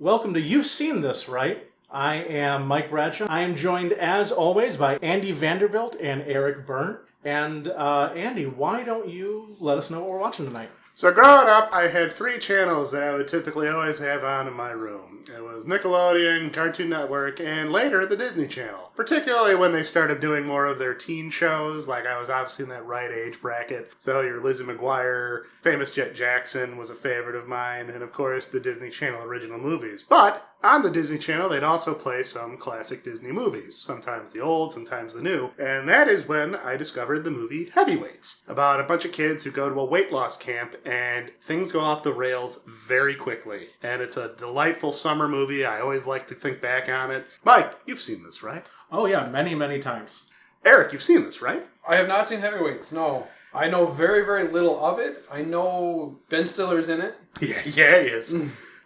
Welcome to You've Seen This, Right? I am Mike Bradshaw. I am joined, as always, by Andy Vanderbilt and Eric Byrne. And Andy, why don't you let us know what we're watching tonight? So growing up, I had 3 channels that I would typically always have on in my room. It was Nickelodeon, Cartoon Network, and later the Disney Channel. Particularly when they started doing more of their teen shows, like I was obviously in that right age bracket. So your Lizzie McGuire, Famous Jet Jackson was a favorite of mine, and of course the Disney Channel original movies. But on the Disney Channel, they'd also play some classic Disney movies, sometimes the old, sometimes the new, and that is when I discovered the movie Heavyweights, about a bunch of kids who go to a weight loss camp, and things go off the rails very quickly. And it's a delightful summer movie. I always like to think back on it. Mike, you've seen this, right? Oh yeah, many, many times. Eric, you've seen this, right? I have not seen Heavyweights, no. I know very, very little of it. I know Ben Stiller's in it. Yeah, he is.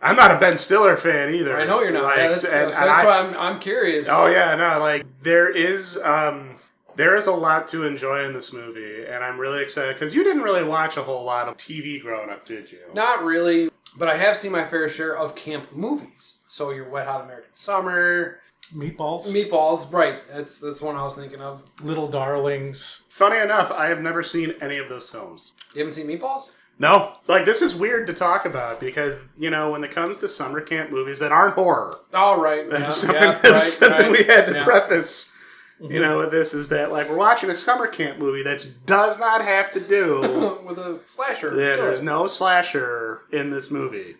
I'm not a Ben Stiller fan either. I know you're not. Like, that's why I'm curious. Oh yeah, no, like there is a lot to enjoy in this movie, and I'm really excited because you didn't really watch a whole lot of TV growing up, did you? Not really, but I have seen my fair share of camp movies. So your Wet Hot American Summer, Meatballs, right? That's the one I was thinking of. Little Darlings. Funny enough, I have never seen any of those films. You haven't seen Meatballs? No. Like, this is weird to talk about because, you know, when it comes to summer camp movies that aren't horror. Oh, right. There's something we had to preface, you know, with this is that, like, we're watching a summer camp movie that does not have to do with a slasher. Yeah, there's no slasher in this movie.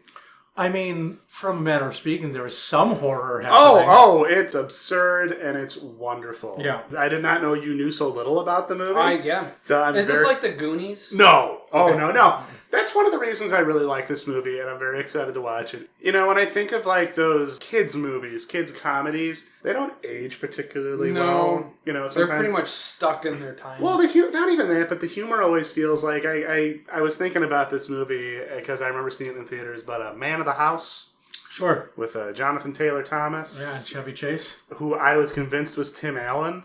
I mean, from a manner of speaking, there is some horror happening. Oh, it's absurd and it's wonderful. Yeah. I did not know you knew so little about the movie. Yeah. So is this like the Goonies? No. Oh, okay. No. That's one of the reasons I really like this movie, and I'm very excited to watch it. You know, when I think of, like, those kids' movies, kids' comedies, they don't age particularly well. You know, they're pretty much stuck in their time. Well, not even that, but the humor always feels like... I was thinking about this movie, because I remember seeing it in theaters, but Man of the House... Sure. With Jonathan Taylor Thomas. Yeah, Chevy Chase. Who I was convinced was Tim Allen.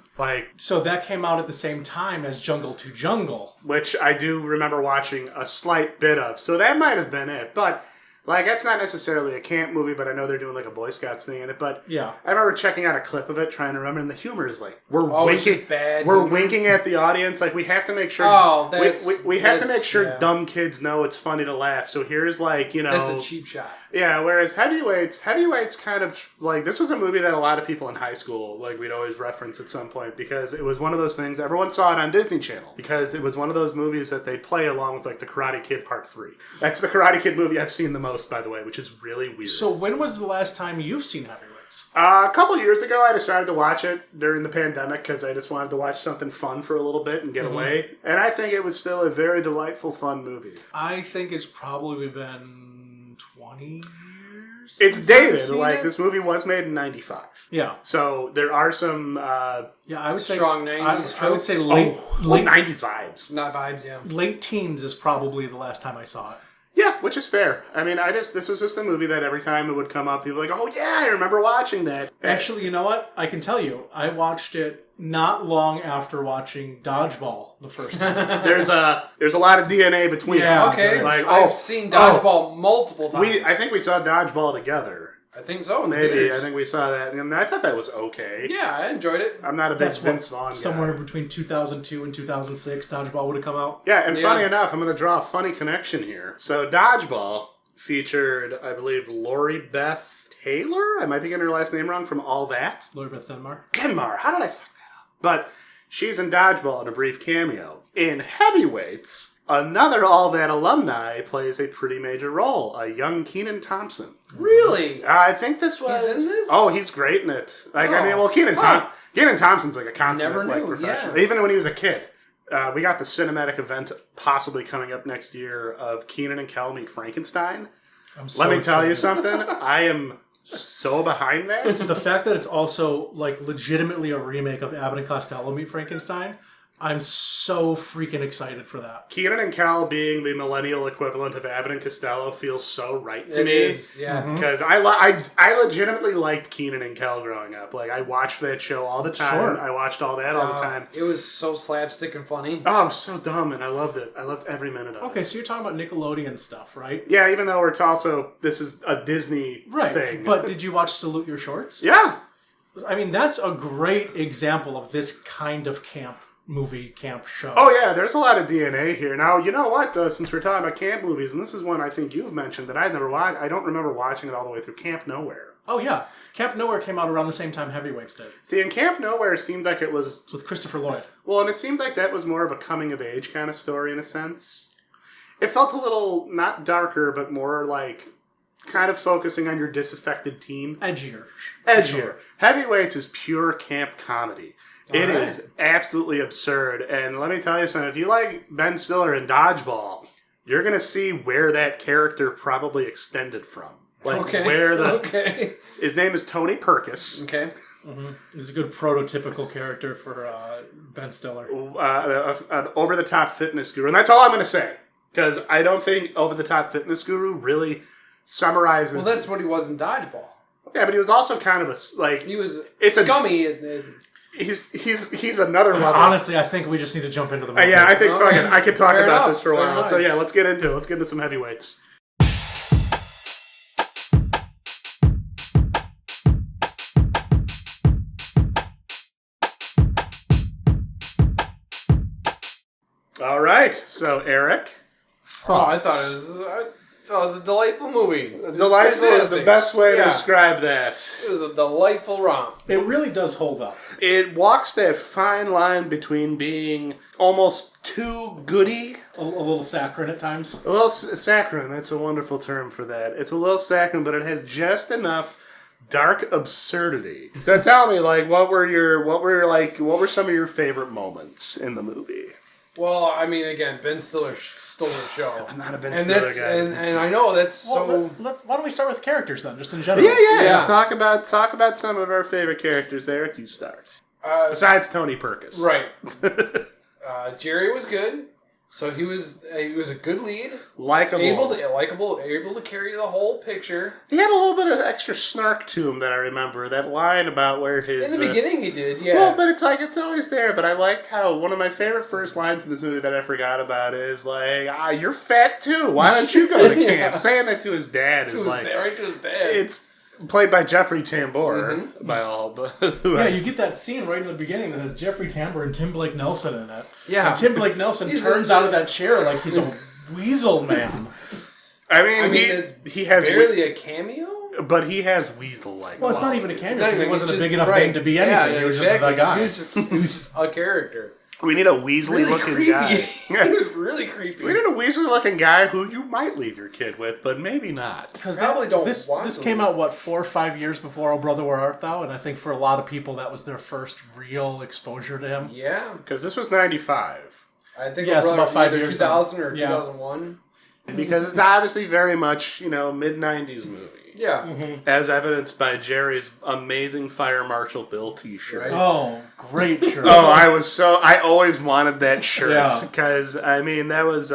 So that came out at the same time as Jungle to Jungle. Which I do remember watching a slight bit of. So that might have been it. But, like, that's not necessarily a camp movie, but I know they're doing, like, a Boy Scouts thing in it. But yeah. I remember checking out a clip of it, trying to remember, and the humor is like, we're winking at the audience. Like, we have to make sure... we have to make sure dumb kids know it's funny to laugh. So here's, like, you know... That's a cheap shot. Yeah, whereas Heavyweights kind of, like, this was a movie that a lot of people in high school, like, we'd always reference at some point, because it was one of those things, everyone saw it on Disney Channel, because it was one of those movies that they'd play along with, like, The Karate Kid Part 3. That's the Karate Kid movie I've seen the most, by the way, which is really weird. So when was the last time you've seen Heavyweights? A couple years ago, I decided to watch it during the pandemic, because I just wanted to watch something fun for a little bit and get away, and I think it was still a very delightful, fun movie. I think it's probably been 20 years. It's dated. Like, this movie was made in 95. Yeah. So there are some... I would say... Strong 90s I would say late 90s vibes. Not vibes, yeah. Late teens is probably the last time I saw it. Yeah, which is fair. I mean, this was just a movie that every time it would come up, people were like, oh yeah, I remember watching that. Actually, you know what? I can tell you. I watched it not long after watching Dodgeball the first time. There's a lot of DNA between them. Yeah, okay. Like, I've seen Dodgeball multiple times. I think we saw Dodgeball together. I think so. Maybe. I think we saw that. And I thought that was okay. Yeah, I enjoyed it. I'm not a big Vince Vaughn guy. Somewhere between 2002 and 2006, Dodgeball would have come out. Yeah, and funny enough, I'm going to draw a funny connection here. So Dodgeball featured, I believe, Lori Beth Taylor? I might be getting her last name wrong, from All That. Lori Beth Denmar. How did I fuck that up? But she's in Dodgeball in a brief cameo. In Heavyweights, another All That alumni plays a pretty major role, a young Kenan Thompson. Really? I think this was... He's in this? Oh, he's great in it. I mean, well, Kenan Thompson's like a consummate professional. Yeah. Even when he was a kid. We got the cinematic event possibly coming up next year of Kenan and Kel meet Frankenstein. Let me tell you something. I am so behind that. The fact that it's also, like, legitimately a remake of Abbott and Costello meet Frankenstein, I'm so freaking excited for that. Keenan and Kel being the millennial equivalent of Abbott and Costello feels so right to me. It is, yeah. Because I legitimately liked Keenan and Kel growing up. Like, I watched that show all the time. Sure. I watched all that all the time. It was so slapstick and funny. Oh, it was so dumb, and I loved it. I loved every minute of it. Okay, so you're talking about Nickelodeon stuff, right? Yeah, even though this is a Disney thing. But did you watch Salute Your Shorts? Yeah. I mean, that's a great example of this kind of camp show. Oh, yeah, there's a lot of DNA here. Now, you know what, though, since we're talking about camp movies, and this is one I think you've mentioned that I've never watched, I don't remember watching it all the way through, Camp Nowhere. Oh, yeah. Camp Nowhere came out around the same time Heavyweights did. See, and Camp Nowhere seemed like it was... It's with Christopher Lloyd. Well, and it seemed like that was more of a coming-of-age kind of story in a sense. It felt a little, not darker, but more like... kind of focusing on your disaffected teen. Edgier. Sure. Heavyweights is pure camp comedy. It right. is absolutely absurd. And let me tell you something. If you like Ben Stiller in Dodgeball, you're going to see where that character probably extended from. Like where the... Okay. His name is Tony Perkis. Okay. Mm-hmm. He's a good prototypical character for Ben Stiller. An over-the-top fitness guru. And that's all I'm going to say. Because I don't think over-the-top fitness guru really... summarizes. Well, that's what he was in Dodgeball. Yeah, but he was also kind of he was scummy. He's another level. Honestly, I think we just need to jump into the movie. Yeah, I think I could talk about this for a while. Enough. So yeah, let's get into it. Let's get into some heavyweights. All right, so Eric. I thought it was a delightful movie. Delightful is the best way to describe that. It was a delightful romp. It really does hold up. It walks that fine line between being almost too goody. A little saccharine at times. A little saccharine, that's a wonderful term for that. It's a little saccharine, but it has just enough dark absurdity. So tell me, like, what were some of your favorite moments in the movie? Well, I mean, again, Ben Stiller stole the show. I'm not a Ben Stiller guy. And I know that's why don't we start with characters then, just in general? Yeah. Let's talk about some of our favorite characters. Eric, you start. Besides Tony Perkis. Right. Jerry was good. So he was a good lead. Likeable. Able to carry the whole picture. He had a little bit of extra snark to him that I remember. That line about where his... In the beginning he did, yeah. Well, but it's always there. But I liked how one of my favorite first lines in this movie that I forgot about is like, you're fat too. Why don't you go to camp? Saying that to his dad is like... Right to his dad. It's played by Jeffrey Tambor, by all. But yeah, you get that scene right in the beginning that has Jeffrey Tambor and Tim Blake Nelson in it. Yeah. And Tim Blake Nelson turns out of that chair like he's a weasel man. I mean he has barely a cameo? But he has weasel-like. Well, it's not even a cameo because he wasn't a just, big enough name to be anything. He was just the guy. He was just a character. We need a Weasley-looking guy. He was really creepy. We need a Weasley-looking guy who you might leave your kid with, but maybe not. Because this came out, 4 or 5 years before Oh Brother, Where Art Thou? And I think for a lot of people that was their first real exposure to him. Yeah. Because this was 95. I think about 5 years 2000 or 2001. Because it's obviously very much, mid-90s movie. Yeah. Mm-hmm. As evidenced by Jerry's amazing Fire Marshal Bill t-shirt. Right. Oh, great shirt. I always wanted that shirt. Because, that was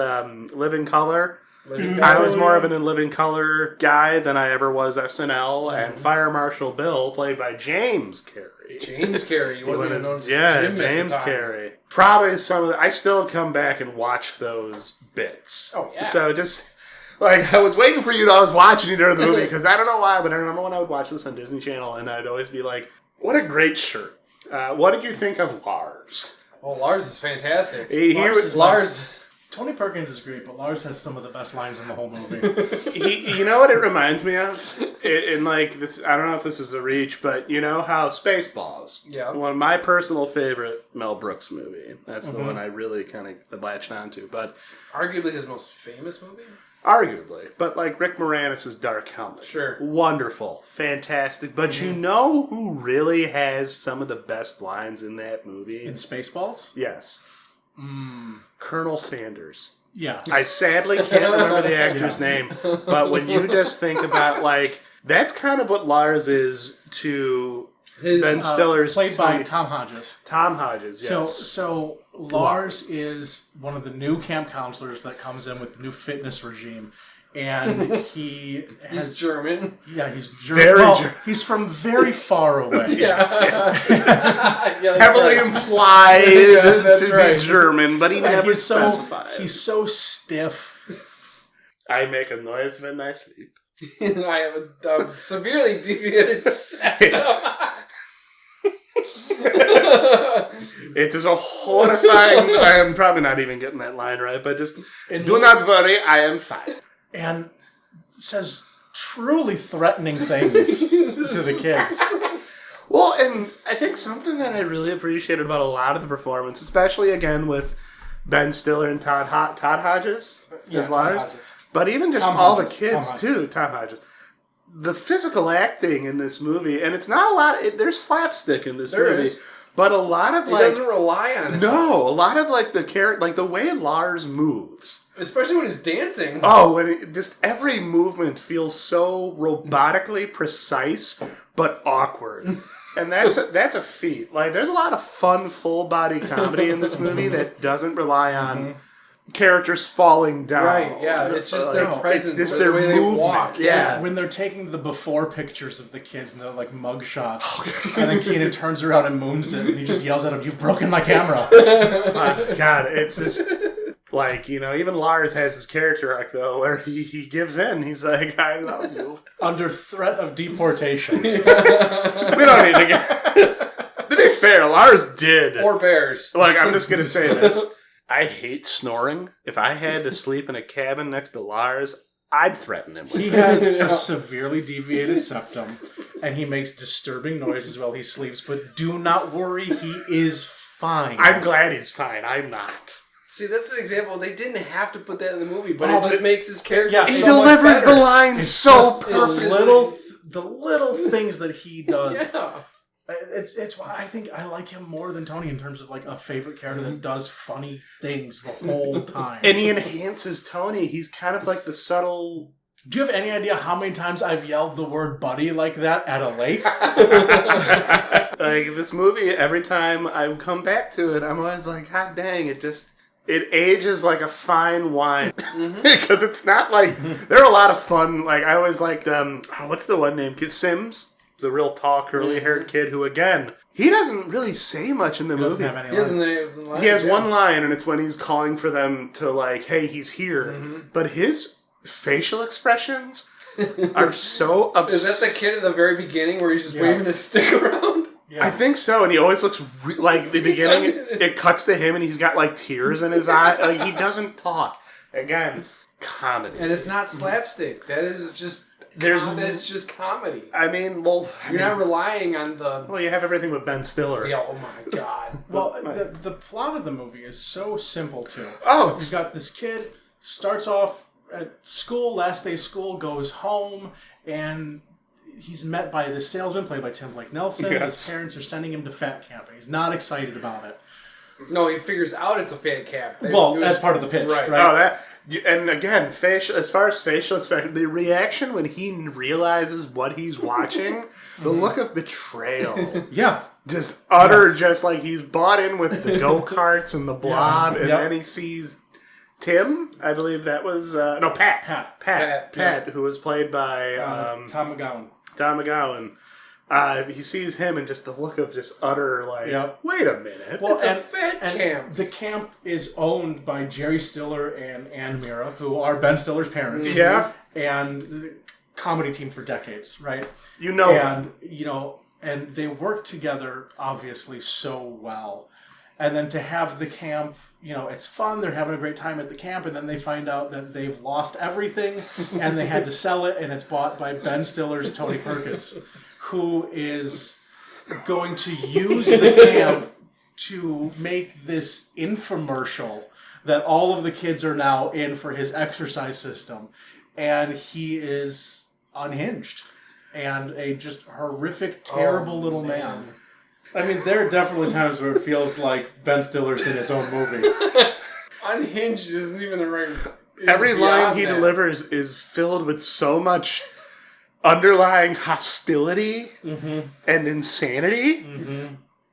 Living Color. I was more of an In Living Color guy than I ever was SNL. And Fire Marshal Bill, played by James Carey. James Carey. He wasn't even known as James Carey. Probably I still come back and watch those bits. Oh, yeah. So just... I was waiting for you. I was watching you during the movie because I don't know why, but I remember when I would watch this on Disney Channel, and I'd always be like, "What a great shirt!" What did you think of Lars? Oh, Lars is fantastic. Lars. Tony Perkins is great, but Lars has some of the best lines in the whole movie. You know what it reminds me of? This, I don't know if this is a reach, but you know how Spaceballs? Yeah. One of my personal favorite Mel Brooks movie. That's the one I really kind of latched onto. But arguably his most famous movie. Arguably. But Rick Moranis' Dark Helmet. Sure. Wonderful. Fantastic. But you know who really has some of the best lines in that movie? In Spaceballs? Yes. Colonel Sanders. Yeah. I sadly can't remember the actor's name. But when you just think about, that's kind of what Lars is to Ben Stiller's played by Tom Hodges. Tom Hodges, yes. So Lars is one of the new camp counselors that comes in with the new fitness regime. And he's German. Yeah, he's German. German. He's from very far away. Yes. Heavily implied to be German, but he never specifies. He's so stiff. I make a noise when I sleep. I have a severely deviated septum. It is a horrifying... I am probably not even getting that line right, but just do not worry, I am fine. And says truly threatening things to the kids. Well, and I think something that I really appreciated about a lot of the performance, especially again with Ben Stiller and Todd Hodges as Lars, but even just Tom all Hodges. The kids too, Tom Hodges. The physical acting in this movie, and it's not a lot. There's slapstick in this movie. Is. But a lot of He doesn't rely on it. No, a lot of the way Lars moves, especially when he's dancing. Oh, when just every movement feels so robotically precise but awkward, and that's a feat. Like, there's a lot of fun full body comedy in this movie that doesn't rely on characters falling down. Right, yeah. It's just their presence. It's just their way movement. They walk. Yeah. When they're taking the before pictures of the kids and they're like mug shots, and then Keenan turns around and moons it, and he just yells at him, "You've broken my camera." My God, it's just like, even Lars has his character arc though, where he gives in. He's like, "I love you." Under threat of deportation. We don't need to get... To be fair, Lars did. Or bears. Like, I'm just gonna say this. I hate snoring. If I had to sleep in a cabin next to Lars, I'd threaten him. He has a severely deviated septum, and he makes disturbing noises while he sleeps. But do not worry, he is fine. I'm glad he's fine. I'm not. See, that's an example. They didn't have to put that in the movie, but it just makes his character. Yeah, he so delivers the lines so perfectly. The little things that he does. Yeah. It's why I think I like him more than Tony in terms of like a favorite character that does funny things the whole time. And he enhances Tony. He's kind of like the subtle... Do you have any idea how many times I've yelled the word buddy like that at a lake? Like, this movie, every time I come back to it, I'm always like, God dang, it ages like a fine wine. Because it's not like... There are a lot of fun... Like, I always liked... what's the one name? Kid Sims? The real tall, curly-haired kid who, again, he doesn't really say much in the movie. Doesn't have any lines. He has one line, and it's when he's calling for them to, like, hey, he's here. But his facial expressions are so Is that the kid at the very beginning where he's just waving his stick around? Yeah. I think so, and he always looks like the beginning. It cuts to him, and he's got like tears in his eye. Like, he doesn't talk. Again, comedy, and it's not slapstick. That is just it's just comedy. I mean, you're not relying on the. Well, you have everything with Ben Stiller. Yeah, oh my God. Well, the plot of the movie is so simple too. Oh, you've got this kid starts off at school, last day of school, goes home, and he's met by this salesman played by Tim Blake Nelson. Yes. His parents are sending him to fat camp, and he's not excited about it. No, he figures out it's a fat camp. As part of the pitch, right? Oh, and again, as far as facial expression, the reaction when he realizes what he's watching, the look of betrayal. Yeah. Just utter, just like he's bought in with the go-karts and the blob, and then he sees Tim, I believe that was, Pat, who was played by Tom McGowan. Tom McGowan. He sees him and just the look of just utter, like, wait a minute. Well, it's a fat camp. The camp is owned by Jerry Stiller and Ann Mira, who are Ben Stiller's parents. Yeah. And the comedy team for decades, right? And they work together, obviously, so well. And then to have the camp, it's fun. They're having a great time at the camp, and then they find out that they've lost everything, and they had to sell it, and it's bought by Ben Stiller's Tony Perkis, who is going to use the camp to make this infomercial that all of the kids are now in for his exercise system. And he is unhinged and a just horrific, terrible little man. I mean, there are definitely times where it feels like Ben Stiller's in his own movie. Unhinged isn't even the right... Every line he delivers is filled with so much underlying hostility and insanity.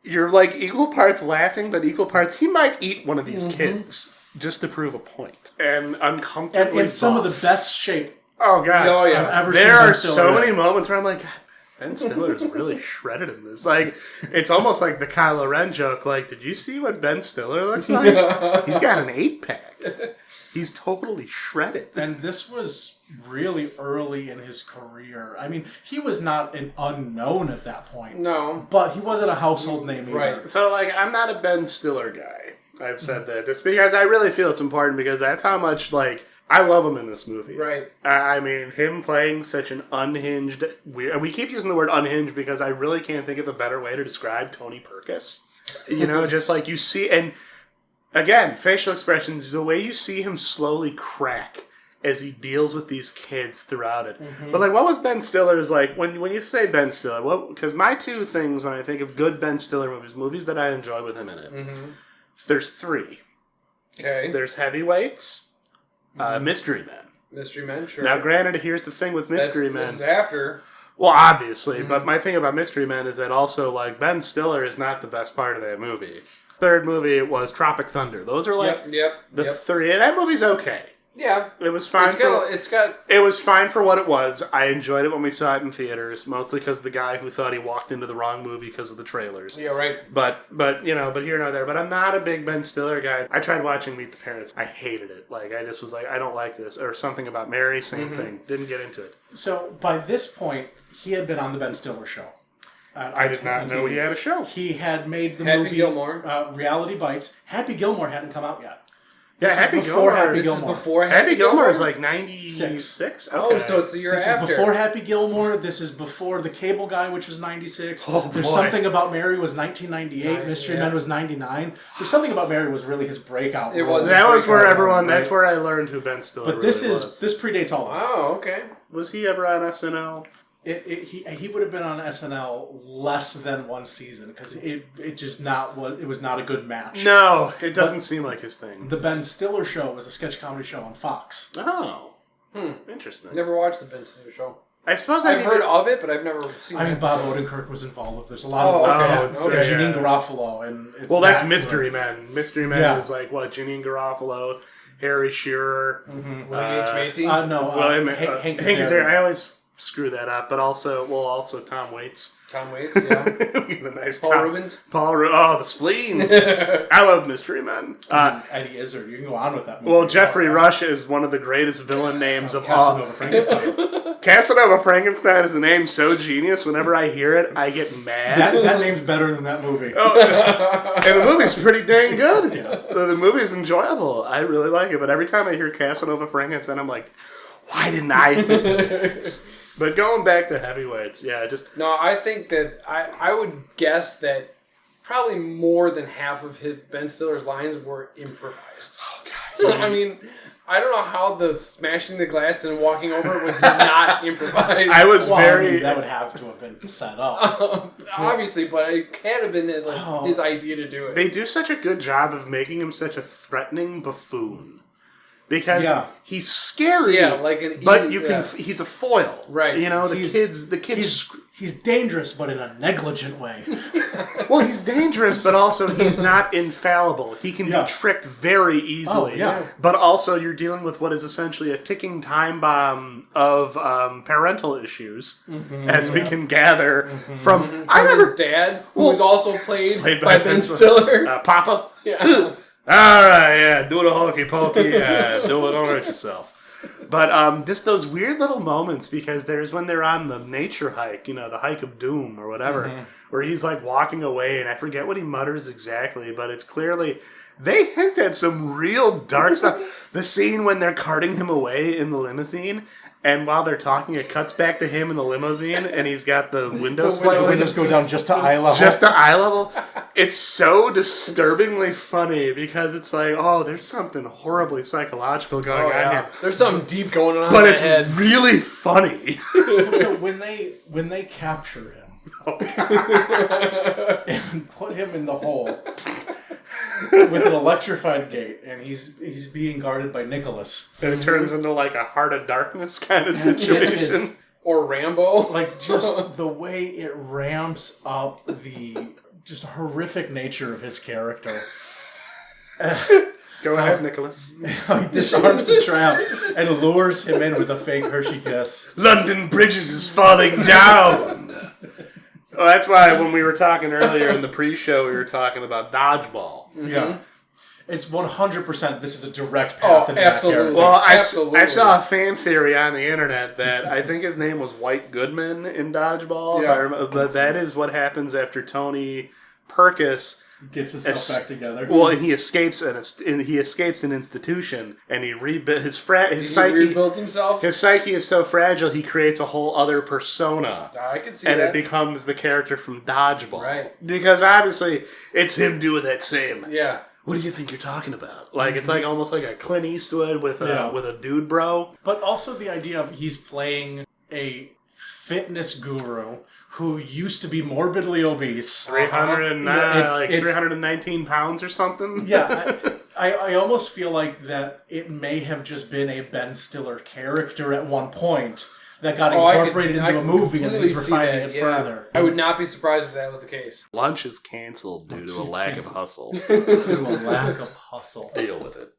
You're like equal parts laughing, but equal parts he might eat one of these kids just to prove a point. And uncomfortably And in some of the best shape oh god, I've ever seen. There are Ben Stiller so in. many moments where I'm like, God, Ben Stiller is really shredded in this. Like, it's almost like the Kylo Ren joke. Like, did you see what Ben Stiller looks like? He's got an 8-pack. He's totally shredded. And this was really early in his career. I mean, he was not an unknown at that point. No. But he wasn't a household name either. Right. So, like, I'm not a Ben Stiller guy. I've said that just because I really feel it's important because that's how much, like, I love him in this movie. Right. I mean, him playing such an unhinged... we keep using the word unhinged because I really can't think of a better way to describe Tony Perkis. You know, just like you see... And, again, facial expressions, the way you see him slowly crack as he deals with these kids throughout it. But, like, what was Ben Stiller's, like, when you say Ben Stiller, because my two things when I think of good Ben Stiller movies that I enjoy with him in it, there's 3. Okay. There's Heavyweights, Mystery Men. Mystery Men, sure. Now, granted, here's the thing with Mystery Men. This is after. Well, obviously, but my thing about Mystery Men is that also, like, Ben Stiller is not the best part of that movie. Third movie was Tropic Thunder. Those are, like, the 3. And that movie's okay. Yeah. It was fine It was fine for what it was. I enjoyed it when we saw it in theaters, mostly because the guy who thought he walked into the wrong movie because of the trailers. Yeah, right. But here nor there. But I'm not a big Ben Stiller guy. I tried watching Meet the Parents. I hated it. Like, I just was like, I don't like this. Or Something About Mary, same thing. Didn't get into it. So, by this point, he had been on the Ben Stiller show. I did not know he had a show. He had made the Happy movie Gilmore. Reality Bites. Happy Gilmore hadn't come out yet. Yeah, This Happy is before Gilmore. Happy This is Gilmore. before Happy Gilmore is like 96. Six. Okay. Oh, so it's the year This after. is before Happy Gilmore. This is before The Cable Guy, which was 96. Oh, There's boy. Something About Mary was 1998. Mystery Men was 99. There's Something About Mary was really his breakout. It role. was. That was where Breakout everyone. role, That's right? where I learned who Ben Stiller. But this really is was. this predates all of that. Oh, okay. Was he ever on SNL? He would have been on SNL less than one season because it was not a good match. No, it doesn't seem like his thing. The Ben Stiller Show was a sketch comedy show on Fox. Oh, interesting. Never watched the Ben Stiller show. I suppose I've heard of it, but I've never seen it. I mean, Bob Odenkirk was involved with. There's a lot of Janine Garofalo, and it's that's Mystery Men. Mystery Men Yeah. is like what? Janine Garofalo, Harry Shearer, William H. Macy? Hank Azaria. I always screw that up, but also Tom Waits. Tom Waits, yeah. The nice Paul Rubens? Oh, the spleen. I love Mystery Men. Eddie Izzard. You can go on with that movie. Well, Jeffrey Rush is one of the greatest villain names of all. Casanova Frankenstein. Casanova Frankenstein is a name so genius. Whenever I hear it, I get mad. that name's better than that movie. And the movie's pretty dang good. The movie's enjoyable. I really like it. But every time I hear Casanova Frankenstein, I'm like, why didn't I think of it? But going back to Heavyweights, No, I think that I would guess that probably more than half of Ben Stiller's lines were improvised. Oh god. I mean, I don't know how the smashing the glass and walking over it was not improvised. That would have to have been set up. Obviously, but it can't have been his idea to do it. They do such a good job of making him such a threatening buffoon. Because he's scary, he's a foil, right? You know, the kids. He's dangerous, but in a negligent way. Well, he's dangerous, but also he's not infallible. He can be tricked very easily. But also, you're dealing with what is essentially a ticking time bomb of parental issues, as we can gather from his dad, who was also played by Ben Stiller, Papa. Yeah. All right, do the hokey pokey, do it, don't hurt yourself. But just those weird little moments, because there's when they're on the nature hike, the hike of doom or whatever, where he's like walking away, and I forget what he mutters exactly, but it's clearly they hint at some real dark stuff. The scene when they're carting him away in the limousine. And while they're talking, it cuts back to him in the limousine, and he's got the windows The windows go down just to eye level. Just to eye level. It's so disturbingly funny because it's like, oh, there's something horribly psychological going on here. There's something deep going on. But in it's the head. really funny. So when they capture him and put him in the hole with an electrified gate, and he's being guarded by Nicholas. And it turns into like a Heart of Darkness kind of situation. Or Rambo. Like, just the way it ramps up the just horrific nature of his character. Go ahead, Nicholas. He disarms the trap and lures him in with a fake Hershey kiss. London Bridges is falling down. So that's why when we were talking earlier in the pre-show, we were talking about dodgeball. Mm-hmm. Yeah. It's 100%, this is a direct path into that character. Well, I saw a fan theory on the internet that I think his name was White Goodman in Dodgeball. Yeah. If I remember, but that is what happens after Tony Perkis gets himself back together. Well, and he escapes an institution, and he rebuilds his psyche. Rebuilds himself. His psyche is so fragile, he creates a whole other persona. I can see and that. it becomes the character from Dodgeball. Right. Because obviously, it's him doing that same. Yeah. What do you think you're talking about? Like, it's like almost like a Clint Eastwood with a dude bro. But also the idea of he's playing a fitness guru who used to be morbidly obese. 319 pounds or something? Yeah. I almost feel like that it may have just been a Ben Stiller character at one point that got incorporated into a movie and he's refining it further. I would not be surprised if that was the case. Lunch is canceled due to a lack of hustle. Due to a lack of hustle. Deal with it.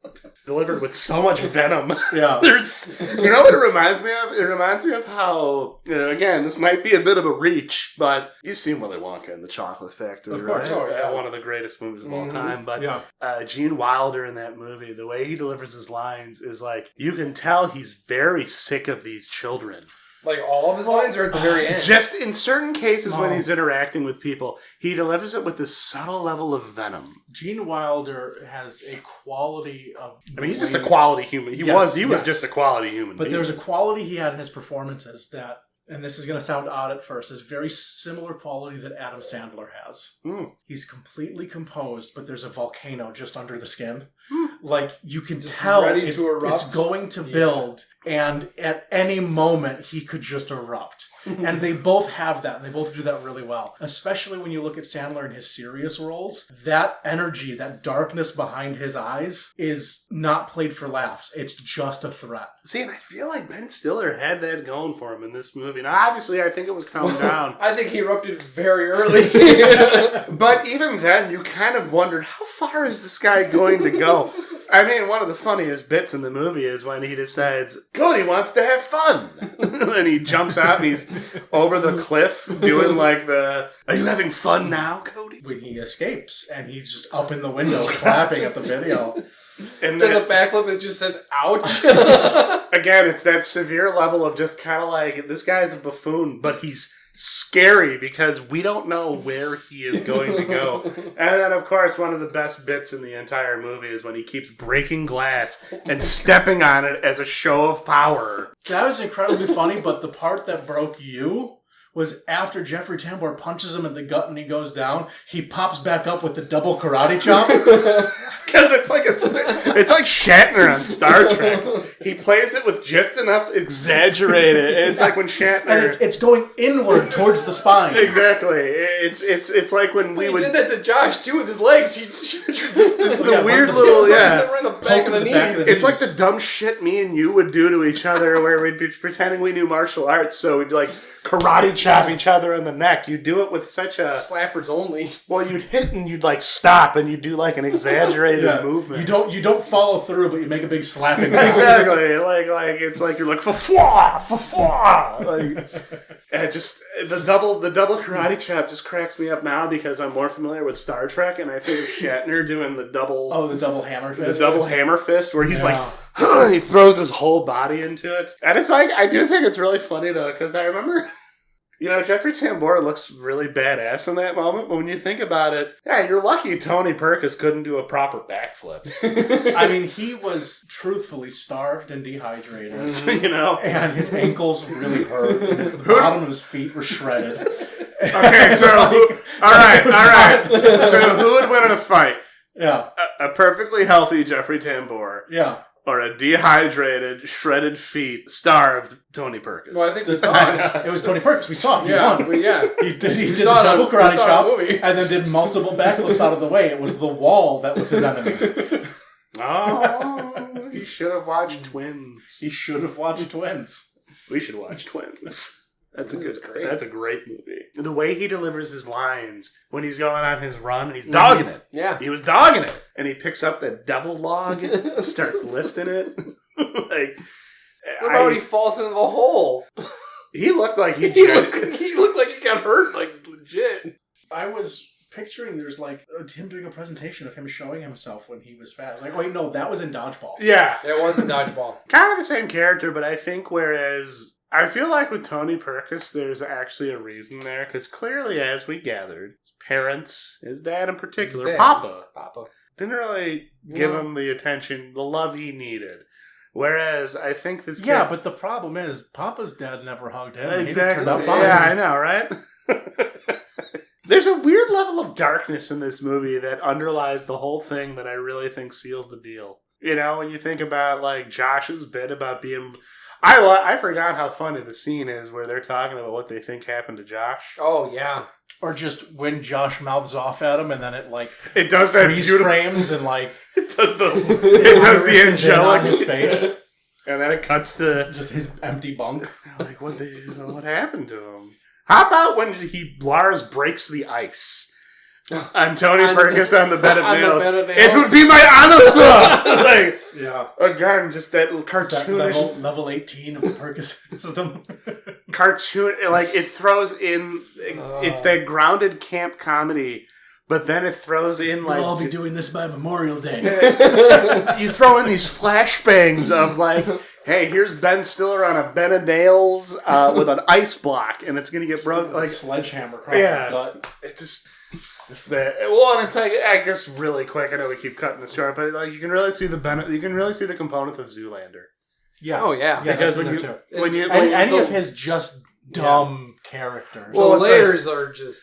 Delivered with so much venom. Yeah. You know what it reminds me of? It reminds me of how, again, this might be a bit of a reach, but you've seen Willy Wonka and the Chocolate Factory, of course. right? Oh, yeah. One of the greatest movies of all time. But yeah. Gene Wilder in that movie, the way he delivers his lines is like, you can tell he's very sick of these children. Like all of his lines are at the very end. Just in certain cases when he's interacting with people, he delivers it with this subtle level of venom. Gene Wilder has a quality of... I mean, he's just a quality human. He was just a quality human But being. there's a quality he had in his performances that, and this is going to sound odd at first, is very similar quality that Adam Sandler has. He's completely composed, but there's a volcano just under the skin. Like, you can just tell it's going to build, and at any moment, he could just erupt. And they both have that, and they both do that really well. Especially when you look at Sandler in his serious roles. That energy, that darkness behind his eyes is not played for laughs. It's just a threat. See, and I feel like Ben Stiller had that going for him in this movie. Now, obviously, I think it was toned down. I think he erupted very early. But even then, you kind of wondered, how far is this guy going to go? I mean, one of the funniest bits in the movie is when he decides, Cody wants to have fun. And he jumps out and he's over the cliff doing like the, are you having fun now, Cody? When he escapes, and he's just up in the window clapping at the video. And does a backflip that just says, ouch. Again, it's that severe level of just kind of like, this guy's a buffoon, but he's scary because we don't know where he is going to go. And then, of course, one of the best bits in the entire movie is when he keeps breaking glass and stepping on it as a show of power. That was incredibly funny, but the part that broke you was after Jeffrey Tambor punches him in the gut and he goes down, he pops back up with the double karate chop. Because it's like Shatner on Star Trek. He plays it with just enough exaggerated. It's like when Shatner, and it's going inward towards the spine. Exactly. It's like when we did that to Josh too with his legs. This is the weird little right the back of the knees. It's like the dumb shit me and you would do to each other, where we'd be pretending we knew martial arts, so we'd like karate chop each other in the neck. You do it with such a slappers only. Well, you'd hit and you'd like stop and you do like an exaggerated movement. You don't follow through, but you make a big slapping sound. Exactly. Like it's like you're like fa-fwa. Like, and just the double karate chop just cracks me up now because I'm more familiar with Star Trek, and I think of Shatner doing the double. Oh, the double hammer fist. The double hammer fist, where he's like. He throws his whole body into it. And it's like, I do think it's really funny, though, because I remember, Jeffrey Tambor looks really badass in that moment, but when you think about it, yeah, you're lucky Tony Perkis couldn't do a proper backflip. I mean, he was truthfully starved and dehydrated. And his ankles really hurt. And the bottom of his feet were shredded. Okay, so, all right. So who would win in a fight? Yeah. A perfectly healthy Jeffrey Tambor. Yeah. Or a dehydrated, shredded feet, starved Tony Perkis. Well, I think we saw it. It was Tony Perkis. We saw it. He won. He did the double karate chop and then did multiple backflips out of the way. It was the wall that was his enemy. Oh, he should have watched Twins. He should have watched Twins. We should watch Twins. That's a great movie. The way he delivers his lines when he's going on his run and he's dogging it. Yeah. He was dogging it. And he picks up that devil log and starts lifting it. Like, what about when he falls into the hole? He looked like he looked like he got hurt, like legit. I was picturing there's like him doing a presentation of him showing himself when he was fat. I was like, wait, no, that was in Dodgeball. Yeah. It was in Dodgeball. Kind of the same character, but I think whereas I feel like with Tony Perkis, there's actually a reason there, because clearly, as we gathered, his parents, his dad in particular, His dad. Papa, didn't really give him the attention, the love he needed. Whereas I think this Yeah, but the problem is, Papa's dad never hugged him. Exactly. He turned out fine. Yeah, I know, right? There's a weird level of darkness in this movie that underlies the whole thing that I really think seals the deal. You know, when you think about, like, Josh's bit about being... I forgot how funny the scene is where they're talking about what they think happened to Josh. Oh, yeah. Or just when Josh mouths off at him and then it, like... It does that freeze frames and, like... It does the angelic on his face. And then it cuts to... Just his empty bunk. Like, what happened to him? How about when Lars breaks the ice? And Tony Perkis on the bed of nails. It would be my answer! Like, yeah. Again, just that cartoonish... Level 18 of the Perkis system. Cartoon... Like, it throws in... It's that grounded camp comedy, but then it throws in, like... We'll all be doing this by Memorial Day. You throw in these flashbangs of, like... Hey, here's Ben Stiller on a bed of nails with an ice block, and it's going to get broken. Like, sledgehammer across the gut. It just... Well, and it's like, I guess really quick, I know we keep cutting this short, but like you can really see the components of Zoolander. Yeah. Oh yeah. Because any of his just dumb characters. Well, the layers are just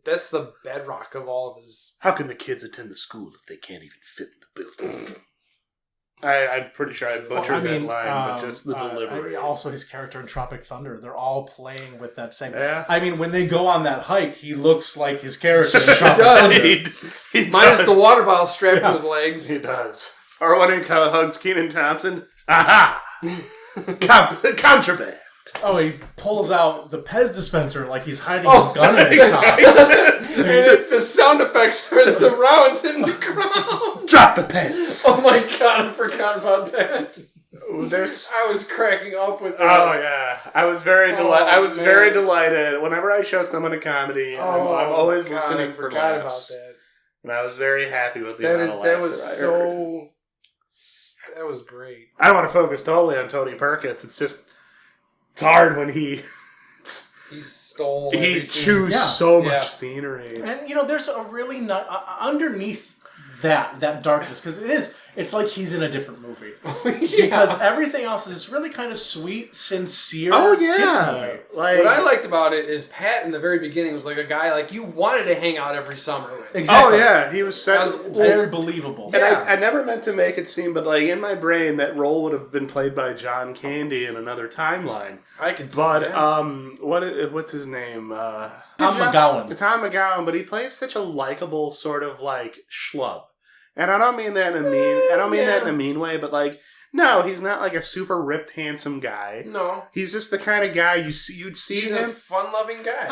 that's the bedrock of all of his. How can the kids attend the school if they can't even fit in the building? I'm pretty sure I butchered that line, but just the delivery. Also, his character in Tropic Thunder, they're all playing with that same... Yeah. I mean, when they go on that hike, he looks like his character in Tropic Thunder. He Minus the water bottle strapped to his legs. He does. Or when he hugs Kenan Thompson. Aha! Contraband. Oh, he pulls out the Pez dispenser like he's hiding a gun in his sock. And the sound effects are the rounds hitting the ground. Drop the Pez. Oh my god, I forgot about that. I was cracking up with that. Oh yeah, I was very very delighted. Whenever I show someone a comedy, I'm always listening for laughs. About that. And I was very happy with the amount of laughter that was great. I don't want to focus totally on Tony Perkis. It's hard when he chews so much scenery. And there's a really underneath that darkness, because it's like he's in a different movie. Because everything else is really kind of sweet, sincere kids movie. What I liked about it is Pat in the very beginning was like a guy like you wanted to hang out every summer with. Exactly. Oh yeah, he was very believable. And I never meant to make it seem, but like in my brain, that role would have been played by Candy in another timeline. I could. But what's his name? Tom McGowan. Tom McGowan, but he plays such a likable sort of like schlub. And I don't mean that in a mean way, but like, no, he's not like a super ripped, handsome guy. No. He's just the kind of guy you'd see he's him. He's a fun-loving guy.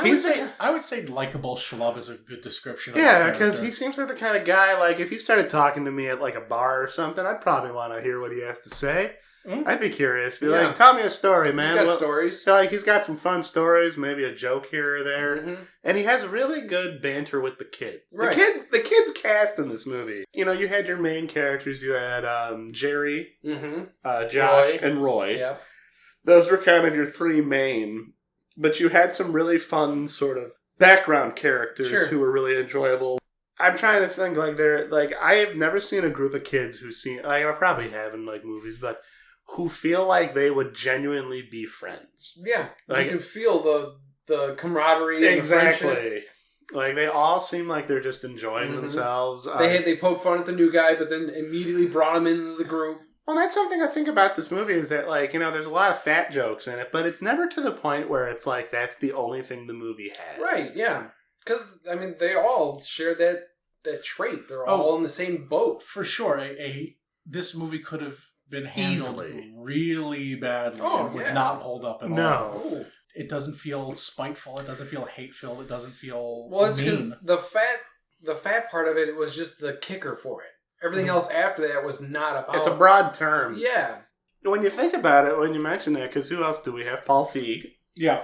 I would say likable schlub is a good description of because he seems like the kind of guy, like, if he started talking to me at like a bar or something, I'd probably want to hear what he has to say. Mm-hmm. I'd be curious. Like, tell me a story, man. He's got stories. Like, he's got some fun stories, maybe a joke here or there. Mm-hmm. And he has really good banter with the kids. Right. The kids cast in this movie. You had your main characters. You had Jerry, Josh, and Roy. Yep. Those were kind of your three main. But you had some really fun sort of background characters who were really enjoyable. I'm trying to think, I have never seen a group of kids I probably have in, like, movies, but who feel like they would genuinely be friends. Yeah. Like, you can feel the camaraderie and exactly. the friendship. Like, they all seem like they're just enjoying themselves. They poke fun at the new guy, but then immediately brought him into the group. Well, that's something I think about this movie is that, like, there's a lot of fat jokes in it, but it's never to the point where it's like that's the only thing the movie has. Right, yeah. Because, they all share that trait. They're all in the same boat. For sure. This movie could have been handled really badly and would not hold up at all. No. It doesn't feel spiteful. It doesn't feel hate-filled. It doesn't feel it's mean. The fat part of it was just the kicker for it. Everything else after that was not about... It's a broad term. Yeah. When you think about it, when you mention that, because who else do we have? Paul Feig. Yeah.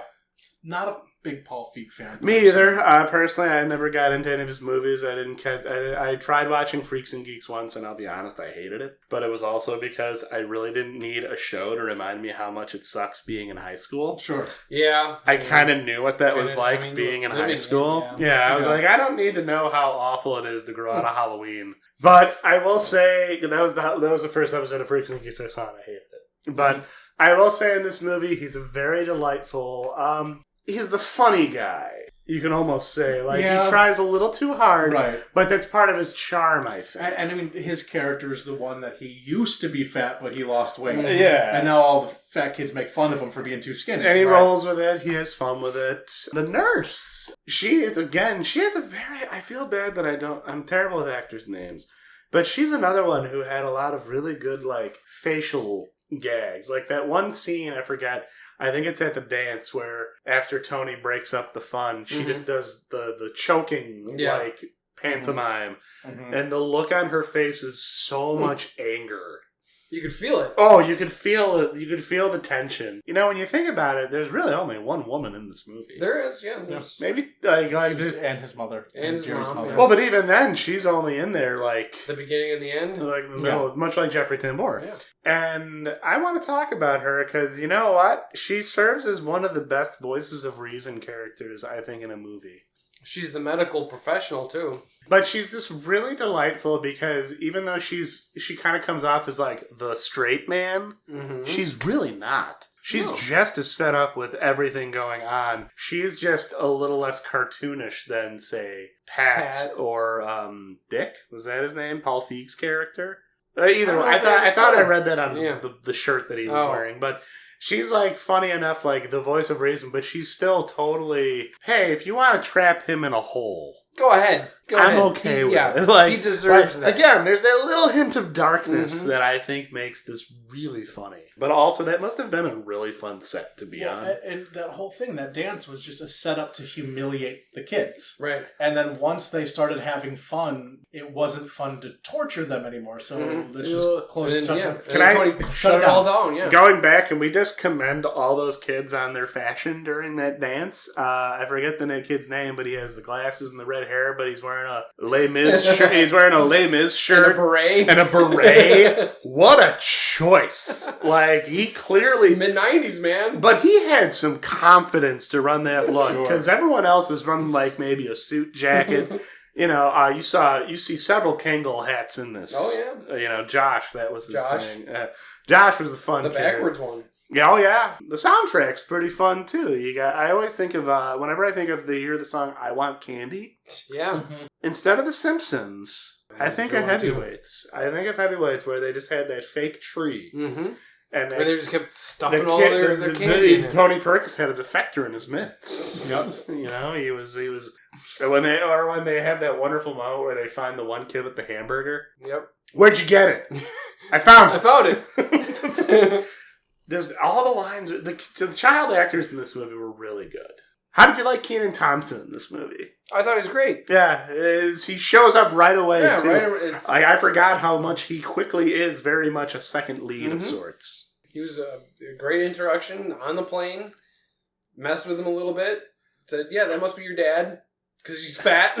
Not a big Paul Feig fan. Me either. Personally, I never got into any of his movies. I tried watching Freaks and Geeks once, and I'll be honest, I hated it. But it was also because I really didn't need a show to remind me how much it sucks being in high school. Sure. Yeah. I kind of knew what that was like, being in high school. I was like, I don't need to know how awful it is to grow out of Halloween. But I will say, that was the first episode of Freaks and Geeks I saw, and I hated it. But I will say in this movie, he's a very delightful... he's the funny guy, you can almost say. He tries a little too hard, right? But that's part of his charm, I think. And I mean, his character is the one that he used to be fat, but he lost weight. Yeah. And now all the fat kids make fun of him for being too skinny. And he rolls with it. He has fun with it. The nurse, she has a very... I feel bad that I'm terrible with actors' names. But she's another one who had a lot of really good, facial gags. Like that one scene, I forget... I think it's at the dance where after Tony breaks up the fun, she just does the choking, pantomime. Mm-hmm. And the look on her face is so much anger. You could feel it. Oh, you could feel it. You could feel the tension. When you think about it, there's really only one woman in this movie. There is, yeah. Maybe, and his mother. And Jerry's mother. Yeah. Well, but even then, she's only in there, the beginning and the end? The middle, much like Jeffrey Tambor. Yeah. And I want to talk about her, because you know what? She serves as one of the best voices of reason characters, I think, in a movie. She's the medical professional, too. But she's just really delightful because even though she kind of comes off as the straight man, she's really not. She's just as fed up with everything going on. She's just a little less cartoonish than, say, Pat. Or Dick. Was that his name? Paul Feig's character? Either way. I thought I read that on the shirt that he was wearing. But she's funny enough, the voice of reason, but she's still totally, hey, if you want to trap him in a hole, go ahead. I'm okay with it. He deserves that. Again, there's that little hint of darkness that I think makes this really funny. But also, that must have been a really fun set to be on. And that whole thing, that dance, was just a setup to humiliate the kids. Right. And then once they started having fun, it wasn't fun to torture them anymore. So let's just close it. Can I shut it all down? Yeah. Going back, and we just commend all those kids on their fashion during that dance. I forget the kid's name, but he has the glasses and the red hair, but he's wearing a Les Mis shirt. He's wearing a Les Mis shirt. And a beret. What a choice. He clearly... mid-90s, man. But he had some confidence to run that look. Because everyone else is running maybe a suit jacket. You see several Kangol hats in this. Oh, yeah. Josh, that was his thing. Josh was the fun kid. The backwards one. Yeah, oh yeah. The soundtrack's pretty fun too. I always think of whenever I think of the song "I Want Candy." Yeah. Instead of The Simpsons, I think of Heavyweights. Where they just had that fake tree, and where they just kept stuffing all their candy. Tony Perkins had a defector in his midst. Yep. He was when they have that wonderful moment where they find the one kid with the hamburger. Yep. Where'd you get it? I found it. There's all the lines. The child actors in this movie were really good. How did you like Kenan Thompson in this movie? I thought he was great. Yeah, he shows up right away, too. Right, I forgot how much he quickly is very much a second lead of sorts. He was a great introduction on the plane. Messed with him a little bit. Said, yeah, that must be your dad, because he's fat.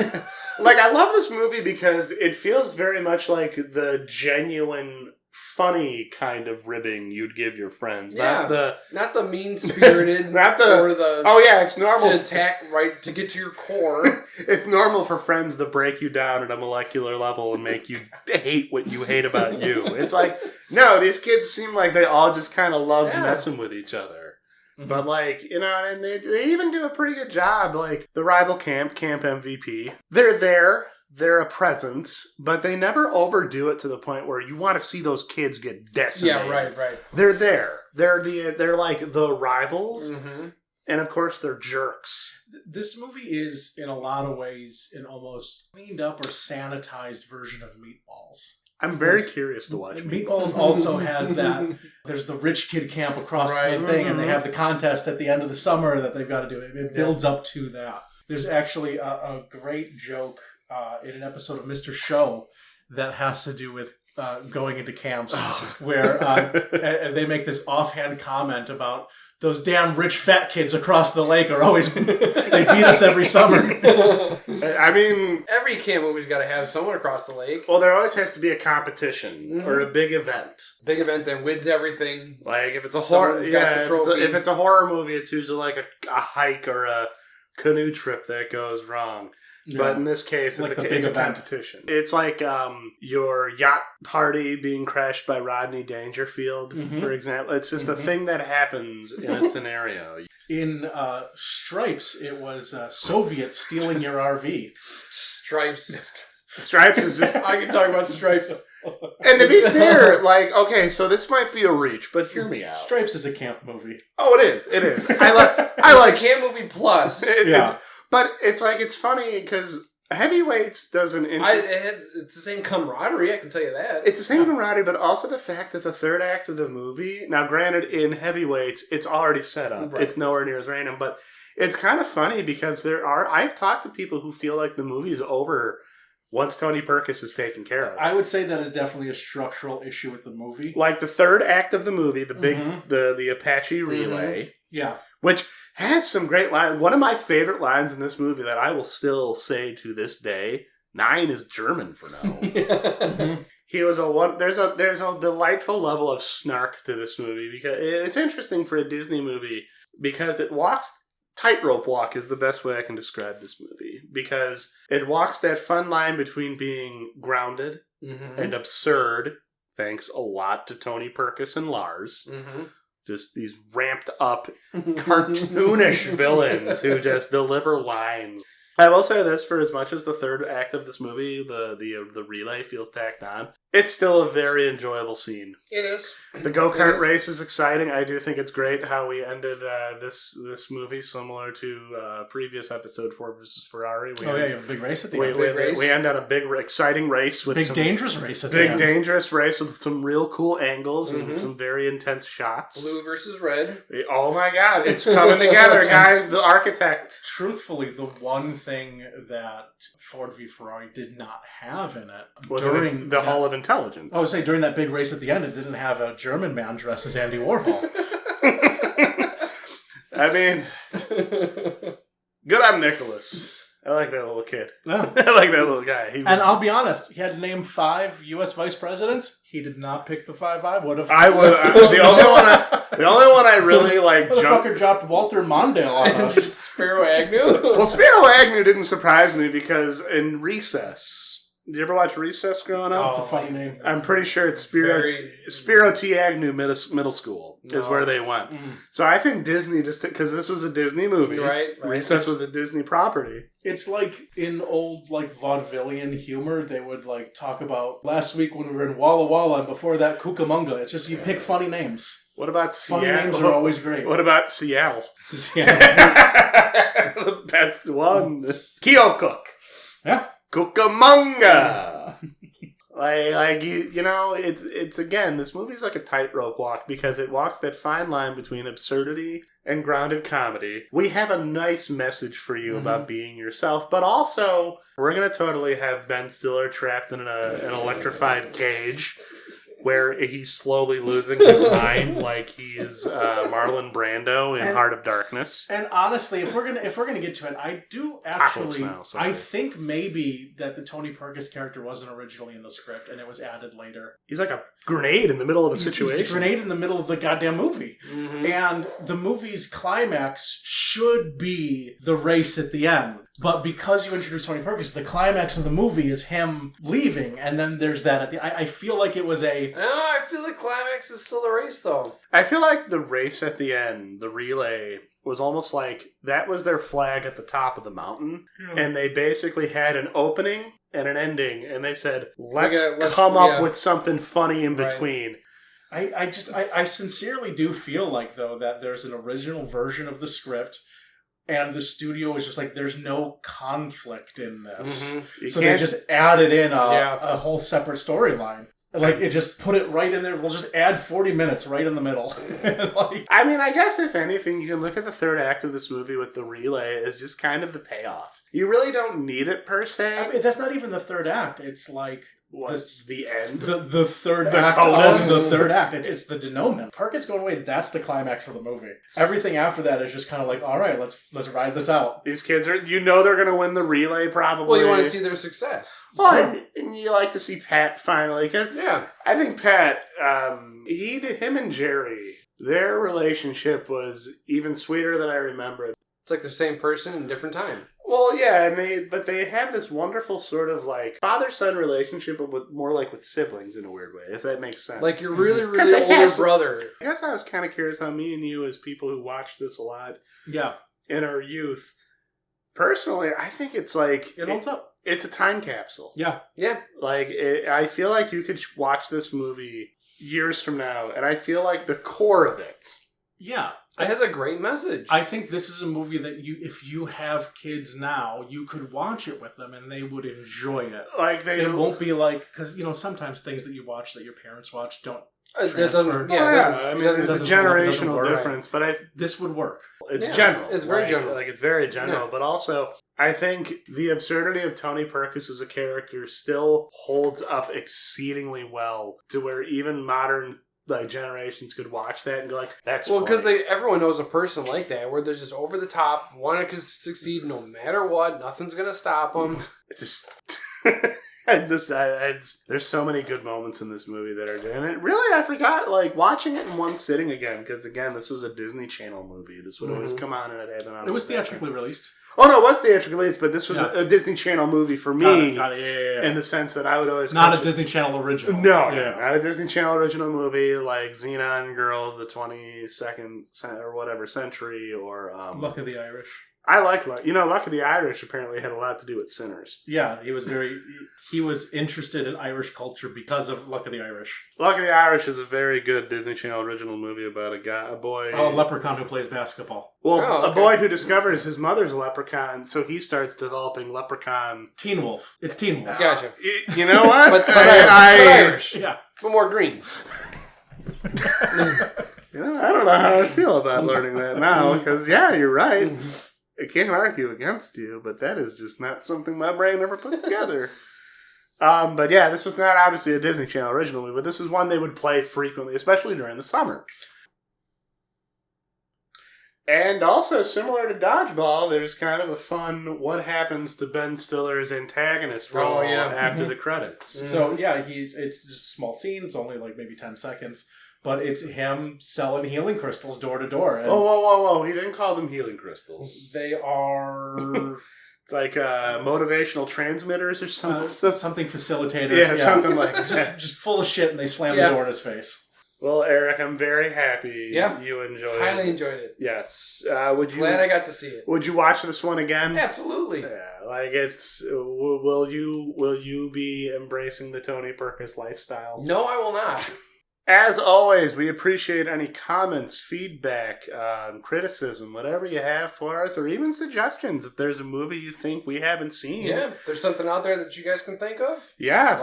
I love this movie because it feels very much like the genuine... funny kind of ribbing you'd give your friends, not the mean-spirited, it's normal to attack to get to your core. It's normal for friends to break you down at a molecular level and make you hate what you hate about you. It's no, these kids seem like they all just kind of love messing with each other. Mm-hmm. But and they even do a pretty good job. The rival camp MVP, they're there. They're a presence, but they never overdo it to the point where you want to see those kids get decimated. Yeah, right. They're there. They're like the rivals, and of course they're jerks. This movie is, in a lot of ways, an almost cleaned up or sanitized version of Meatballs. I'm very curious to watch Meatballs also has that. There's the rich kid camp across the thing, and they have the contest at the end of the summer that they've got to do. It builds up to that. There's actually a great joke in an episode of Mr. Show that has to do with going into camps where they make this offhand comment about those damn rich fat kids across the lake are always they beat us every summer. I mean, every camp movie's got to have someone across the lake. Well, there always has to be a competition or a big event. Big event that wins everything. Like if it's a horror, if it's a horror movie, it's usually like a hike or a canoe trip that goes wrong. Yeah. But in this case, it's a competition. It's like your yacht party being crashed by Rodney Dangerfield, for example. It's just a thing that happens in a scenario. In Stripes, it was Soviets stealing your RV. Stripes is just... I can talk about Stripes. And to be fair, like, okay, so this might be a reach, but hear me out. Stripes is a camp movie. Oh, it is. It is. I like camp movie plus. But it's like, it's funny because Heavyweights doesn't... It's the same camaraderie, I can tell you that. It's the same camaraderie, but also the fact that the third act of the movie... Now, granted, in Heavyweights, it's already set up. Right. It's nowhere near as random, but it's kind of funny because I've talked to people who feel like the movie is over once Tony Perkis is taken care of. I would say that is definitely a structural issue with the movie. Like the third act of the movie, the big, the Apache relay. Yeah. Which... has some great lines. One of my favorite lines in this movie that I will still say to this day, 9 is German for no. He was there's a delightful level of snark to this movie because it's interesting for a Disney movie because it walks tightrope walk is the best way I can describe this movie because it walks that fun line between being grounded and absurd, thanks a lot to Tony Perkis and Lars. Just these ramped up, cartoonish villains who just deliver lines. I will say this, for as much as the third act of this movie, the relay feels tacked on, it's still a very enjoyable scene. It is. The go-kart race is exciting. I do think it's great how we ended this movie, similar to previous episode, Ford versus Ferrari. You have a big race at the end. We end on a big, exciting race. With dangerous race at the end. Big, dangerous race with some real cool angles and some very intense shots. Blue versus red. Oh my god, it's coming together, guys. The architect. Truthfully, the one thing that Ford v Ferrari did not have in it was during the Hall of Intelligence. I would say during that big race at the end, it didn't have a German man dressed as Andy Warhol. I mean, good on Nicholas. I like that little kid. Yeah. I like that little guy. And I'll be honest, he had to name 5 U.S. vice presidents. He did not pick the 5 I would have. I would. The only one I really like. Motherfucker dropped Walter Mondale on us. Spiro Agnew. Well, Spiro Agnew didn't surprise me because in Recess. Did you ever watch Recess growing up? Oh, it's a funny name. I'm pretty sure it's Spiro T. Agnew Middle School is where they went. So I think Disney, just because this was a Disney movie, right. Recess was a Disney property. It's like in old vaudevillian humor, they would talk about last week when we were in Walla Walla and before that Cucamonga. It's just you pick funny names. What about Seattle? Funny names are always great. What about Seattle? The best one. Keokuk. Yeah. Cucamonga. It's again, this movie's like a tightrope walk because it walks that fine line between absurdity and grounded comedy. We have a nice message for you about being yourself, but also we're going to totally have Ben Stiller trapped in an electrified cage where he's slowly losing his mind like he is Marlon Brando in Heart of Darkness. And honestly, if we're gonna get to it, I do actually I think maybe that the Tony Perkis character wasn't originally in the script and it was added later. He's like a grenade in the middle of the situation. He's a grenade in the middle of the goddamn movie. And the movie's climax should be the race at the end. But because you introduced Tony Perkis, the climax of the movie is him leaving, and then there's that at the... I feel like it was a... No, I feel the climax is still the race, though. I feel like the race at the end, the relay, was almost like that was their flag at the top of the mountain, and they basically had an opening and an ending, and they said, let's come up with something funny in between. I sincerely do feel like, though, that there's an original version of the script and the studio is just like, there's no conflict in this. Mm-hmm. So they just added in a whole separate storyline. Like, it just put it right in there. We'll just add 40 minutes right in the middle. Like, I mean, I guess if anything, you can look at the third act of this movie with the relay as just kind of the payoff. You really don't need it, per se. I mean, that's not even the third act. It's like... What's the end? The third act of the third act. It's the denouement. Park is going away. That's the climax of the movie. Everything after that is just kind of like, all right, let's ride this out. These kids are, they're going to win the relay probably. Well, you want to see their success. Well, and you like to see Pat finally, because I think Pat, him and Jerry, their relationship was even sweeter than I remember. It's like the same person in a different time. Well, yeah, but they have this wonderful sort of like father-son relationship, but more like with siblings in a weird way, if that makes sense. Like your really, really older brother. I guess I was kind of curious how me and you, as people who watched this a lot in our youth, personally, I think it's like... It holds up. It's a time capsule. Yeah. Yeah. Like, I feel like you could watch this movie years from now, and I feel like the core of it... Yeah. It has a great message. I think this is a movie that if you have kids now, you could watch it with them and they would enjoy it. Like it won't be like, because sometimes things that you watch that your parents watch don't transfer. It's a generational difference, but this would work. It's general. It's very general. Like, it's very general, but also I think the absurdity of Tony Perkis as a character still holds up exceedingly well to where even modern generations could watch that and go like, that's well, because everyone knows a person like that where they're just over the top, want to succeed no matter what, nothing's gonna stop them. There's so many good moments in this movie that are good, and I forgot watching it in one sitting again, because again, this was a Disney Channel movie. This would always come on and it had been on. It was theatrically released. Oh no, it was theatrically released, but this was a Disney Channel movie for me. Got it. In the sense that I would always not a Disney Channel original. No, not a Disney Channel original movie like Xenon Girl of the 22nd or whatever century or Luck of the Irish. I like Luck. Luck of the Irish apparently had a lot to do with Sinners. Yeah, he was interested in Irish culture because of Luck of the Irish. Luck of the Irish is a very good Disney Channel original movie about a boy. A leprechaun who plays basketball. Well, a boy who discovers his mother's a leprechaun, so he starts developing leprechaun. Teen Wolf. It's Teen Wolf. Gotcha. You know what? but Irish. Yeah. But more green. I don't know how I feel about learning that now, because you're right. I can't argue against you, but that is just not something my brain ever put together. But yeah, this was not obviously a Disney Channel original movie, but this is one they would play frequently, especially during the summer. And also, similar to Dodgeball, there's kind of a fun what happens to Ben Stiller's antagonist role after the credits. Mm-hmm. So it's just small scenes, only maybe 10 seconds. But it's him selling healing crystals door to door. Whoa. He didn't call them healing crystals. They are... It's like motivational transmitters or something. Something facilitators. Yeah, something like that. Just full of shit, and they slam the door in his face. Well, Eric, I'm very happy you enjoyed it. Highly enjoyed it. Yes. Glad I got to see it. Would you watch this one again? Absolutely. Yeah, it's... Will you be embracing the Tony Perkis lifestyle? No, I will not. As always, we appreciate any comments, feedback, criticism, whatever you have for us, or even suggestions if there's a movie you think we haven't seen. Yeah, if there's something out there that you guys can think of. Yeah,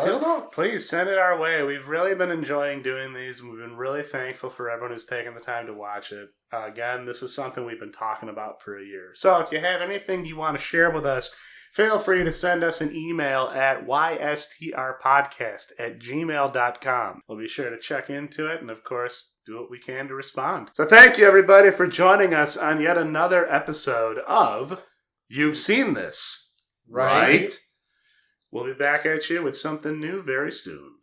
please send it our way. We've really been enjoying doing these, and we've been really thankful for everyone who's taken the time to watch it. Again, this is something we've been talking about for a year. So if you have anything you want to share with us, feel free to send us an email at ystrpodcast@gmail.com. We'll be sure to check into it and, of course, do what we can to respond. So thank you, everybody, for joining us on yet another episode of You've Seen This, right? We'll be back at you with something new very soon.